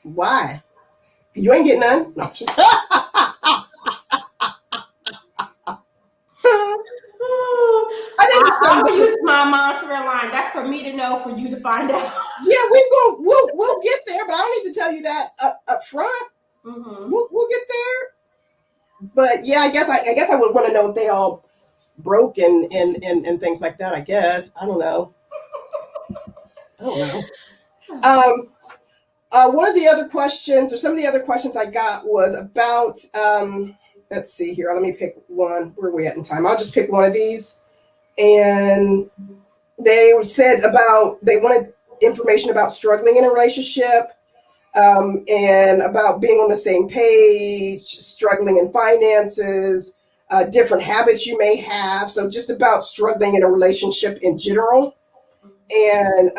A: why? You ain't getting none. No, just
B: I will use my monster line. That's for me to know, for you to find out.
A: Yeah, we'll get there, but I don't need to tell you that up front. Mm-hmm. We'll get there. But yeah, I guess I would want to know if they all broke and things like that. I guess I don't know. One of the other questions, or some of the other questions I got, was about. Let's see here. Let me pick one. Where are we at in time? I'll just pick one of these. And they said they wanted information about struggling in a relationship, and about being on the same page, struggling in finances, different habits you may have. So just about struggling in a relationship in general, and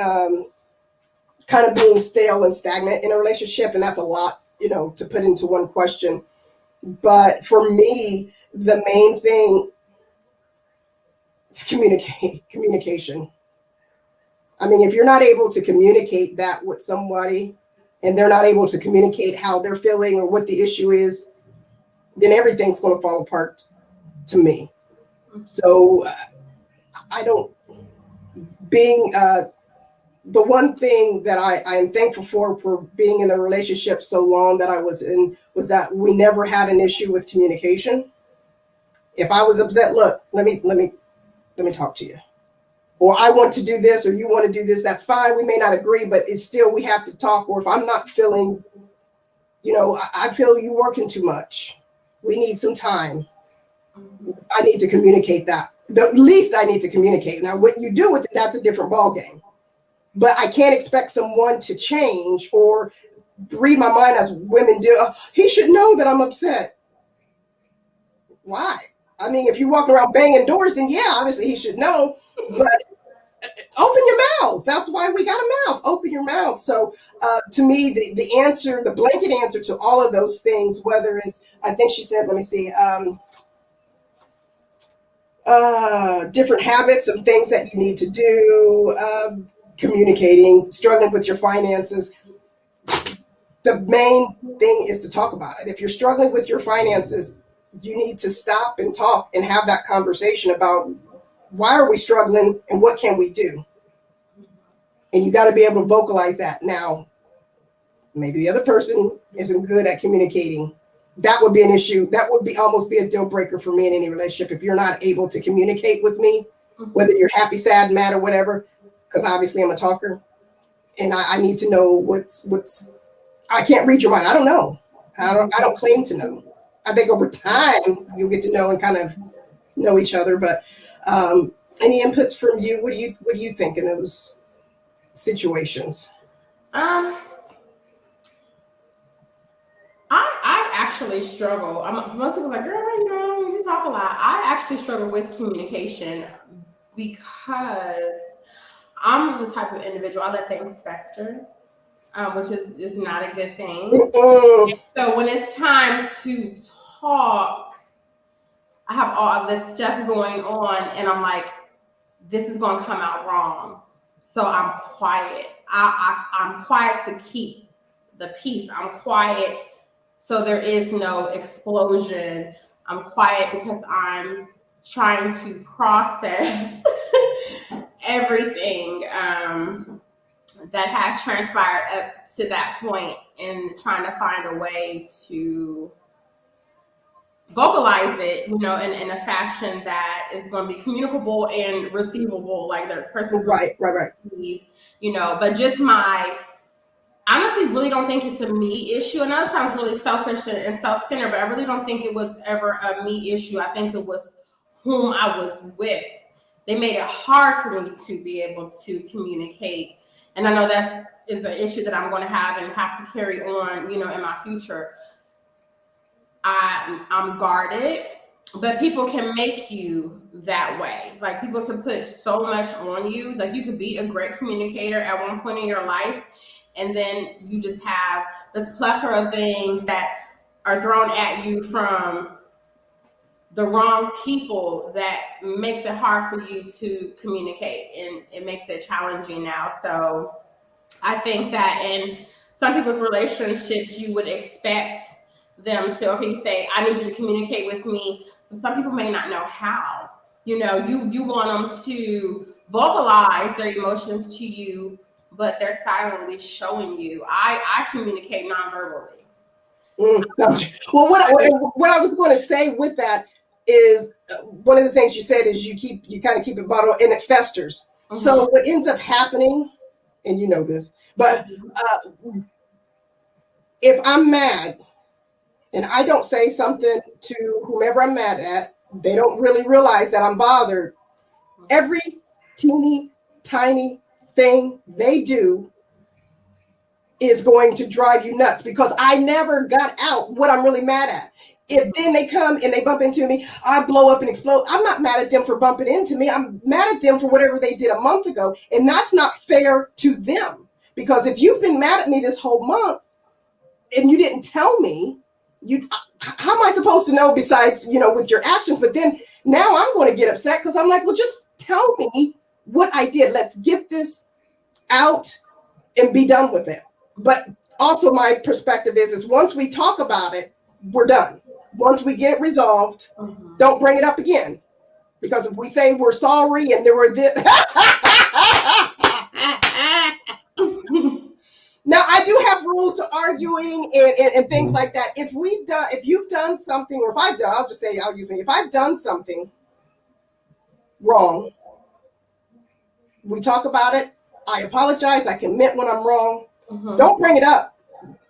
A: kind of being stale and stagnant in a relationship. And that's a lot, to put into one question. But for me, the main thing is communication. I mean, if you're not able to communicate that with somebody, and they're not able to communicate how they're feeling or what the issue is, then everything's going to fall apart to me. So the one thing that I am thankful for being in the relationship so long that I was in, was that we never had an issue with communication. If I was upset, look, let me talk to you. Or I want to do this, or you want to do this, that's fine. We may not agree, but it's still, we have to talk. Or if I'm not feeling I feel you working too much. We need some time. I need to communicate that. The least I need to communicate. Now, what you do with it, that's a different ballgame. But I can't expect someone to change or read my mind as women do. He should know that I'm upset. Why? I mean, if you're walking around banging doors, then yeah, obviously he should know. But open your mouth. That's why we got a mouth. Open your mouth. So to me, the answer, the blanket answer to all of those things, whether it's, I think she said, let me see, different habits of things that you need to do, communicating, struggling with your finances. The main thing is to talk about it. If you're struggling with your finances, you need to stop and talk and have that conversation about why are we struggling and what can we do? And you got to be able to vocalize that. Now, maybe the other person isn't good at communicating. That would be an issue. That would be almost be a deal breaker for me in any relationship. If you're not able to communicate with me, whether you're happy, sad, mad, or whatever, because obviously I'm a talker and I need to know what's, I can't read your mind. I don't know. I don't claim to know. I think over time you'll get to know and kind of know each other. But any inputs from you? What do you think in those situations?
B: I actually struggle. Most people are like, girl, you talk a lot. I actually struggle with communication because I'm the type of individual, I let things fester, which is not a good thing. So when it's time to talk, I have all this stuff going on and I'm like, this is going to come out wrong. So I'm quiet. I'm quiet to keep the peace. I'm quiet so there is no explosion. I'm quiet because I'm trying to process everything that has transpired up to that point and trying to find a way to vocalize it, in a fashion that is going to be communicable and receivable, like the person's
A: right.
B: Receive, but just honestly really don't think it's a me issue. And that sounds really selfish and self-centered, but I really don't think it was ever a me issue. I think it was whom I was with. They made it hard for me to be able to communicate. And I know that is an issue that I'm going to have and have to carry on, in my future. I'm guarded, but people can make you that way. Like people can put so much on you. Like you could be a great communicator at one point in your life, and then you just have this plethora of things that are thrown at you from the wrong people that makes it hard for you to communicate, and it makes it challenging now. So I think that in some people's relationships, you would expect them to, okay, say, I need you to communicate with me, but some people may not know how. You want them to vocalize their emotions to you, but they're silently showing you. I communicate non-verbally.
A: Well, what I was going to say with that is one of the things you said is you kind of keep it bottled and it festers. Mm-hmm. So what ends up happening, and you know this, but if I'm mad and I don't say something to whomever I'm mad at, they don't really realize that I'm bothered. Every teeny tiny thing they do is going to drive you nuts because I never got out what I'm really mad at. If then they come and they bump into me, I blow up and explode. I'm not mad at them for bumping into me. I'm mad at them for whatever they did a month ago. And that's not fair to them. Because if you've been mad at me this whole month and you didn't tell me, how am I supposed to know besides, with your actions? But then now I'm going to get upset because I'm like, well, just tell me what I did. Let's get this out and be done with it. But also my perspective is once we talk about it, we're done. Once we get it resolved, don't bring it up again. Because if we say we're sorry and there were this. Now I do have rules to arguing and things like that. If you've done something, or if I've done something wrong, we talk about it. I apologize. I commit when I'm wrong. Mm-hmm. Don't bring it up.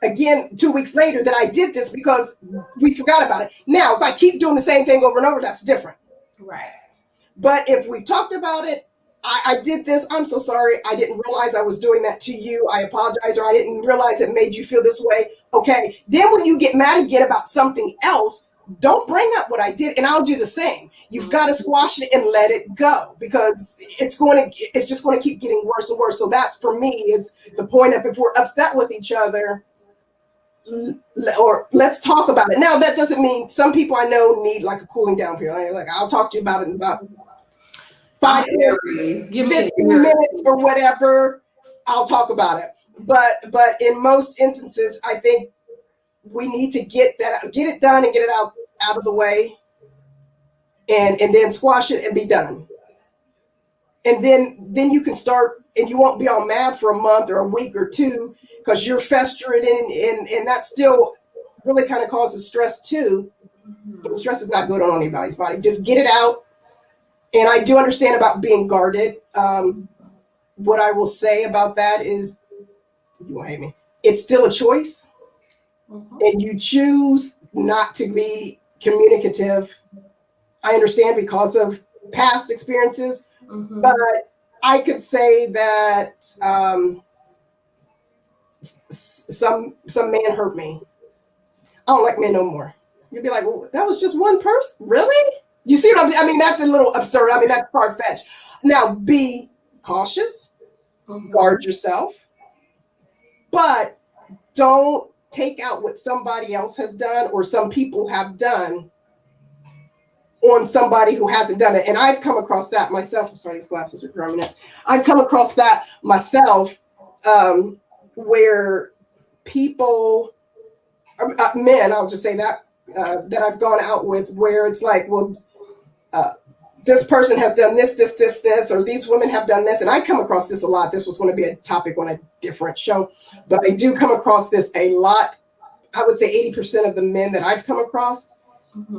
A: again 2 weeks later that I did this because we forgot about it. Now, if I keep doing the same thing over and over, that's different.
B: Right.
A: But if we talked about it, I did this, I'm so sorry, I didn't realize I was doing that to you, I apologize, or I didn't realize it made you feel this way. Okay, then when you get mad again about something else, don't bring up what I did, and I'll do the same. You've got to squash it and let it go, because it's just going to keep getting worse and worse. So that's, for me, is the point of, if we're upset with each other, or let's talk about it. Now, that doesn't mean, some people I know need like a cooling down period. Like, I'll talk to you about it in about 5 minutes, 15 minutes or whatever. I'll talk about it. But in most instances, I think we need to get it done and get it out of the way, and then squash it and be done. And then you can start, and you won't be all mad for a month or a week or two, because you're festering and that still really kind of causes stress too. And stress is not good on anybody's body. Just get it out. And I do understand about being guarded. What I will say about that is, you won't hate me, it's still a choice. And you choose not to be communicative. I understand because of past experiences, but I could say that some man hurt me. I don't like men no more. You'd be like, well, that was just one person? Really? You see what I mean? That's a little absurd. I mean, that's far-fetched. Now, be cautious, guard yourself, but don't take out what somebody else has done or some people have done on somebody who hasn't done it. And I've come across that myself. I'm sorry, these glasses are growing up. I've come across that myself, where people, men, I'll just say that, that I've gone out with, where it's like, well, this person has done this, or these women have done this. And I come across this a lot. This was going to be a topic on a different show, but I do come across this a lot. I would say 80% of the men that I've come across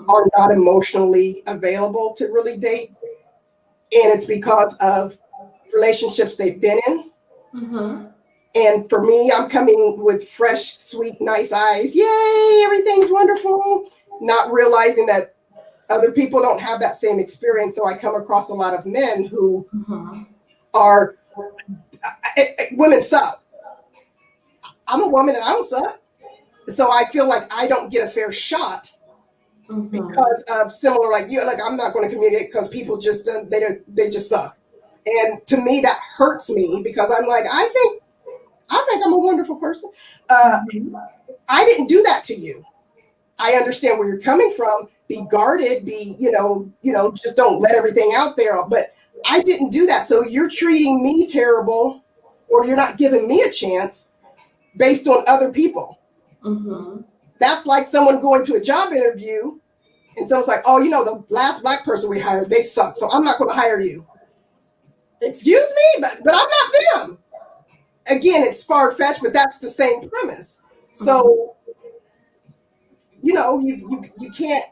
A: are not emotionally available to really date. And it's because of relationships they've been in. And for me, I'm coming with fresh, sweet, nice eyes. Yay, everything's wonderful. Not realizing that other people don't have that same experience. So I come across a lot of men who are, women suck. I'm a woman and I don't suck. So I feel like I don't get a fair shot because of similar, like you, like I'm not going to communicate because people just, they just suck. And to me, that hurts me because I'm like, I think I'm a wonderful person. I didn't do that to you. I understand where you're coming from. Be guarded, just don't let everything out there. But I didn't do that. So you're treating me terrible, or you're not giving me a chance based on other people. That's like someone going to a job interview and someone's like, oh, the last Black person we hired, they suck. So I'm not going to hire you. Excuse me, but I'm not them. Again, it's far-fetched, but that's the same premise. So, you can't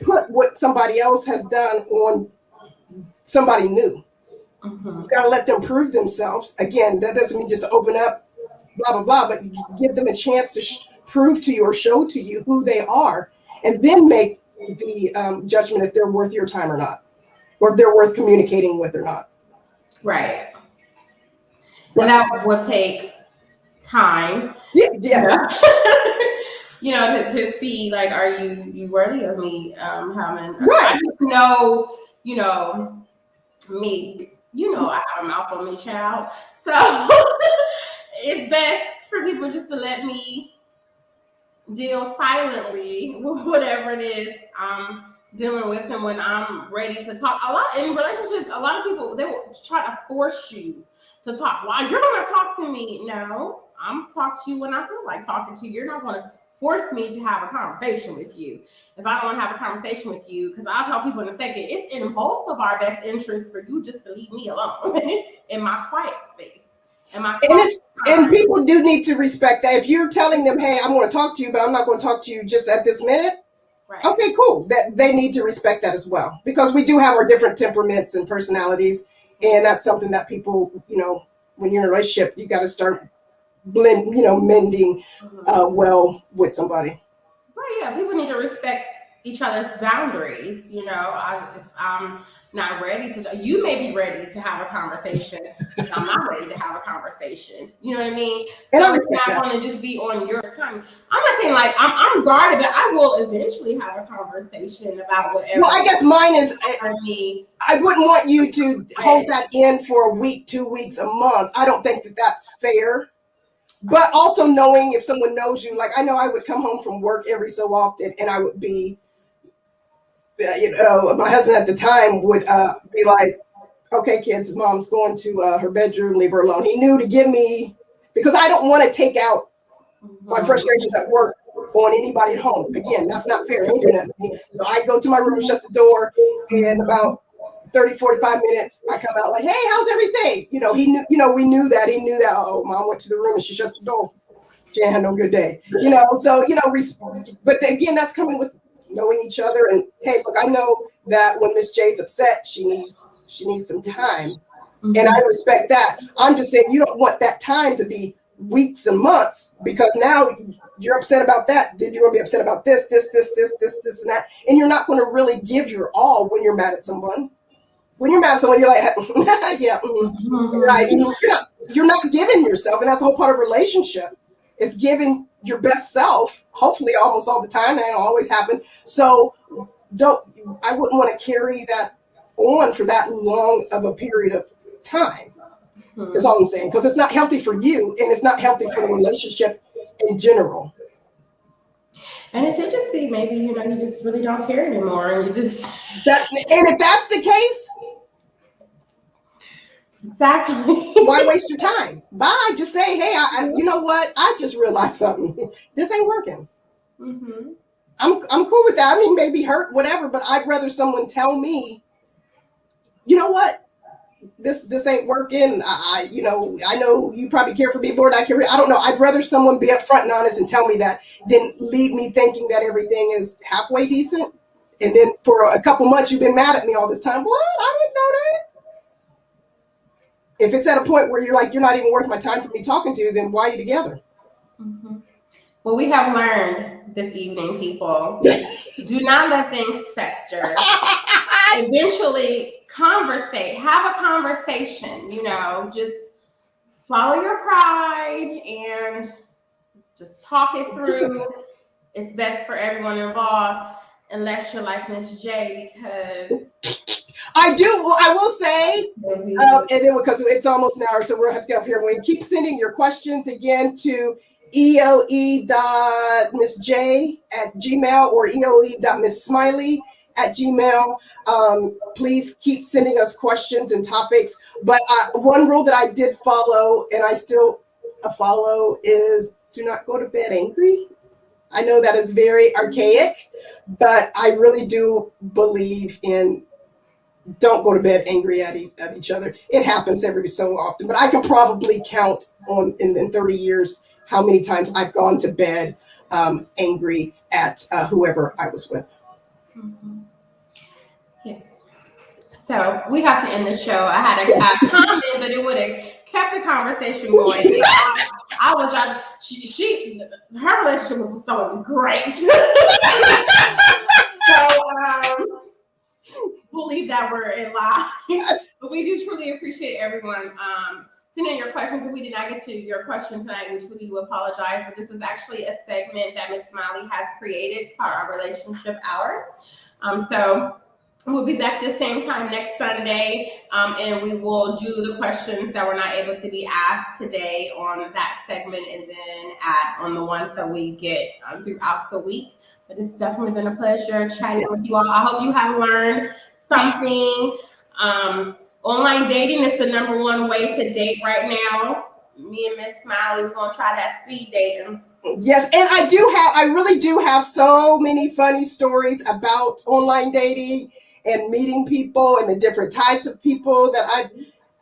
A: put what somebody else has done on somebody new. You got to let them prove themselves. Again, that doesn't mean just to open up, blah, blah, blah, but give them a chance to prove to you or show to you who they are, and then make the judgment if they're worth your time or not, or if they're worth communicating with or not.
B: Right. And that will take time.
A: Yes.
B: To see, like, are you worthy of me having?
A: Right.
B: I just know, me. I have a mouth on me, child. So it's best for people just to let me deal silently with whatever it is I'm dealing with, and when I'm ready to talk. In relationships, a lot of people, they will try to force you to talk. Why? You're going to talk to me. No, I'm talk to you when I feel like talking to you. You're not going to force me to have a conversation with you if I don't want to have a conversation with you, because I'll tell people in a second, it's in both of our best interests for you just to leave me alone in my quiet space. And
A: people do need to respect that. If you're telling them, hey, I'm going to talk to you, but I'm not going to talk to you just at this minute. Right. Okay, cool. That they need to respect that as well, because we do have our different temperaments and personalities. And that's something that people, when you're in a relationship, you got to start mending well with somebody.
B: Right, yeah, people need to respect each other's boundaries. If I'm not ready to, you may be ready to have a conversation. I'm not ready to have a conversation. You know what I mean?
A: And
B: So it's not going to just be on your time. I'm not saying like I'm guarded, but I will eventually have a conversation about whatever.
A: Well, I guess mine is, I wouldn't want you to hold that in for a week, 2 weeks, a month. I don't think that that's fair. But also knowing if someone knows you, like I know I would come home from work every so often and I would be, my husband at the time would be like, okay, kids, mom's going to her bedroom, leave her alone. He knew to give me, because I don't want to take out my frustrations at work on anybody at home. Again, that's not fair. Ain't doing that to me. So I go to my room, shut the door, and about 30, 45 minutes, I come out like, hey, how's everything? He knew, we knew that. He knew that, oh, mom went to the room and she shut the door. She ain't had no good day. So, but again, that's coming with knowing each other. And hey, look, I know that when Miss J's upset, she needs some time. Mm-hmm. And I respect that. I'm just saying you don't want that time to be weeks and months, because now you're upset about that. Then you're going to be upset about this, and that. And you're not going to really give your all when you're mad at someone. When you're mad at someone, you're like, yeah, right. You're not giving yourself, and that's the whole part of a relationship. It's giving your best self, hopefully almost all the time. That don't always happen. So I wouldn't want to carry that on for that long of a period of time. That's all I'm saying, because it's not healthy for you, and it's not healthy for the relationship in general.
B: And it could just be maybe, you just really don't care anymore, and you just...
A: And if that's the case...
B: Exactly.
A: Why waste your time? Bye. Just say, hey, you know what? I just realized something. This ain't working. Mm-hmm. I'm cool with that. I mean, maybe hurt, whatever, but I'd rather someone tell me, you know what? This ain't working. I know you probably care for me more than I care. I don't know. I'd rather someone be upfront and honest and tell me that than leave me thinking that everything is halfway decent. And then for a couple months, you've been mad at me all this time. What? I didn't know that. If it's at a point where you're like, you're not even worth my time for me talking to you, then why are you together?
B: Mm-hmm. Well, we have learned this evening, people, do not let things fester. Eventually have a conversation, just swallow your pride and just talk it through. It's best for everyone involved, unless you're like Miss J, because...
A: I will say, and then because it's almost an hour, so we'll have to get up here. We keep sending your questions again to eoe.missj@gmail or eoe.missmiley@gmail. Please keep sending us questions and topics. But one rule that I did follow, and I still follow, is do not go to bed angry. I know that is very archaic, but I really do believe in don't go to bed angry at each other. It happens every so often, but I can probably count on in 30 years how many times I've gone to bed angry at whoever I was with.
B: Mm-hmm. Yes. So we have to end the show. I had a comment, but it would have kept the conversation going. I was trying to, her relationship was so great. So we'll leave that word in live. But we do truly appreciate everyone sending your questions. If we did not get to your question tonight, we truly do apologize. But this is actually a segment that Ms. Smiley has created. It's called our Relationship Hour. So we'll be back the same time next Sunday, and we will do the questions that were not able to be asked today on that segment, and then add on the ones that we get throughout the week. But it's definitely been a pleasure chatting with you all. I hope you have learned something. Online dating is the #1 way to date right now. Me and Ms. Smiley, we're gonna try that speed dating.
A: Yes, and I really do have so many funny stories about online dating and meeting people and the different types of people that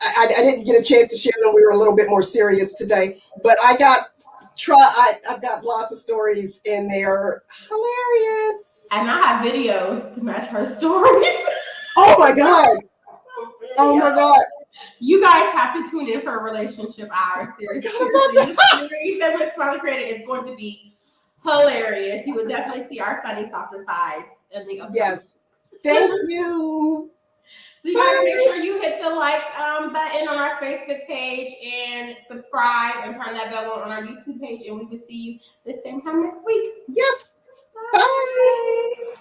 A: I didn't get a chance to share when we were a little bit more serious today. But I've got lots of stories in there. Hilarious.
B: And I have videos to match her stories.
A: Oh my God. Oh my God.
B: You guys have to tune in for a relationship hour series. Jay and Ms Smiley created is going to be hilarious. You will definitely see our funny, softer sides in the upcoming.
A: Yes. Thank you.
B: So you guys make sure you hit the like button on our Facebook page and subscribe and turn that bell on our YouTube page, and we will see you the same time next week.
A: Yes. Bye.